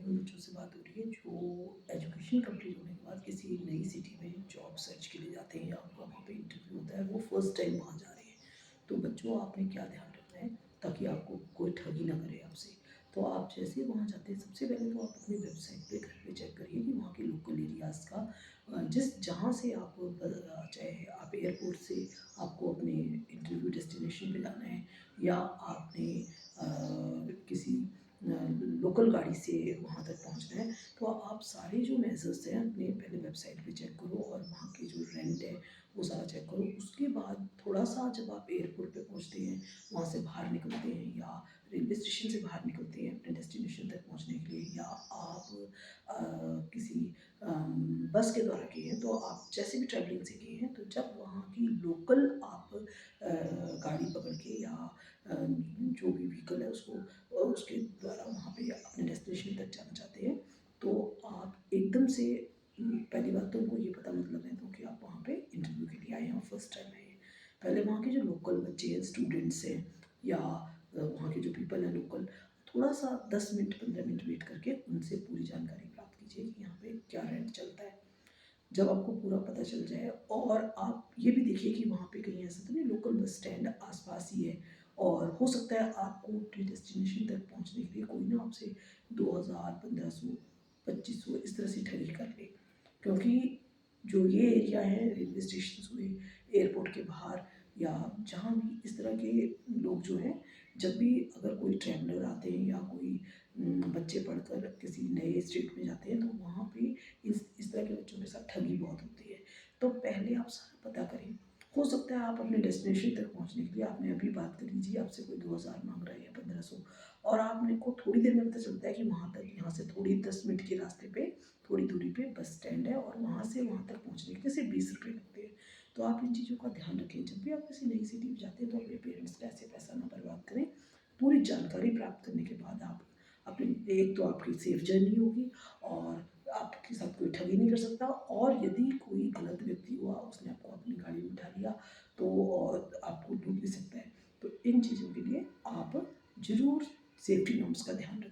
उन बच्चों से बात हो रही है जो एजुकेशन कंप्लीट होने के बाद किसी नई सिटी में जॉब सर्च के लिए जाते हैं या उनका वहाँ पे इंटरव्यू होता है, वो फर्स्ट टाइम वहाँ जा रहे हैं। तो बच्चों, आपने क्या ध्यान रखना है ताकि आपको कोई ठगी ना करे आपसे। तो आप जैसे ही वहाँ जाते हैं, सबसे पहले तो आप अपनी वेबसाइट पे घर पे चेक करिए कि वहाँ के लोकल एरियाज़ का जिस जहाँ से आप चाहे आप एयरपोर्ट से आपको अपने इंटरव्यू डेस्टिनेशन पे जाना है या आपने किसी लोकल गाड़ी से वहाँ तक पहुँचना है, तो आप सारे जो मेजर्स हैं अपने पहले वेबसाइट पे चेक करो और वहाँ के जो रेंट है वो सारा चेक करो। उसके बाद थोड़ा-सा जब आप एयरपोर्ट पे पहुँचते हैं, वहाँ से बाहर निकलते हैं या रेलवे स्टेशन से बाहर निकलते हैं अपने डेस्टिनेशन तक पहुँचने के लिए, या आप किसी बस के द्वारा गए हैं, तो आप जैसे भी ट्रैवलिंग से गए हैं, तो जब वहाँ की लोकल आप गाड़ी पकड़ के या जो भी व्हीकल है उसको उसके द्वारा वहाँ पे अपने डेस्टिनेशन तक जाना चाहते हैं, तो आप एकदम से पहली बात तो उनको ये पता मत लगने दो कि आप वहाँ पे इंटरव्यू के लिए आए हैं और फर्स्ट टाइम आए हैं। पहले वहाँ के जो लोकल बच्चे हैं, स्टूडेंट्स हैं या वहाँ के जो पीपल हैं लोकल, थोड़ा-सा 10 मिनट 15 मिनट वेट करके उनसे पूरी जानकारी प्राप्त कीजिए कि यहाँ पे क्या रेंट चलता है। जब आपको पूरा पता चल जाए और आप ये भी देखिए कि वहाँ पे कहीं ऐसा तो नहीं लोकल बस स्टैंड आस-पास ही है, और हो सकता है आपको अपने डेस्टिनेशन तक पहुँचने के लिए कोई ना आपसे 2000, 1500, 2500 इस तरह से ठगी कर ले। क्योंकि जो ये एरिया है रेलवे स्टेशंस हुए, एयरपोर्ट के बाहर या जहाँ भी इस तरह के लोग जो हैं, जब भी अगर कोई ट्रैवलर आते हैं या कोई बच्चे पढ़कर किसी नए स्टेट में जाते हैं, तो वहाँ पे इस तरह के बच्चों के साथ ठगी बहुत होती है। तो पहले आप सारा पता करें। हो सकता है आप अपने डेस्टिनेशन तक पहुँचने के लिए आपने अभी बात कर लीजिए, आपसे कोई 2000 माँग रहा है या 1500, और आपने को थोड़ी देर में पता चलता है कि वहाँ तक यहाँ से थोड़ी 10 मिनट के रास्ते पे थोड़ी दूरी पे बस स्टैंड है और वहाँ से वहाँ तक पहुँचने के लिए सिर्फ 20 रुपये लगते हैं। तो आप इन चीज़ों का ध्यान रखें। जब भी आप किसी नई सिटी में जाते हैं तो अपने पेरेंट्स का ऐसे पैसा ना बर्बाद करें। पूरी जानकारी प्राप्त करने के बाद आप अपने, एक तो आपकी सेफ जर्नी होगी और आपके साथ कोई ठगी नहीं कर सकता, और यदि कोई गलत व्यक्ति हुआ, उसने आपको अपनी गाड़ी में उठा लिया, तो और आपको लूट भी सकता है। तो इन चीज़ों के लिए आप ज़रूर सेफ्टी नॉर्म्स का ध्यान रखें।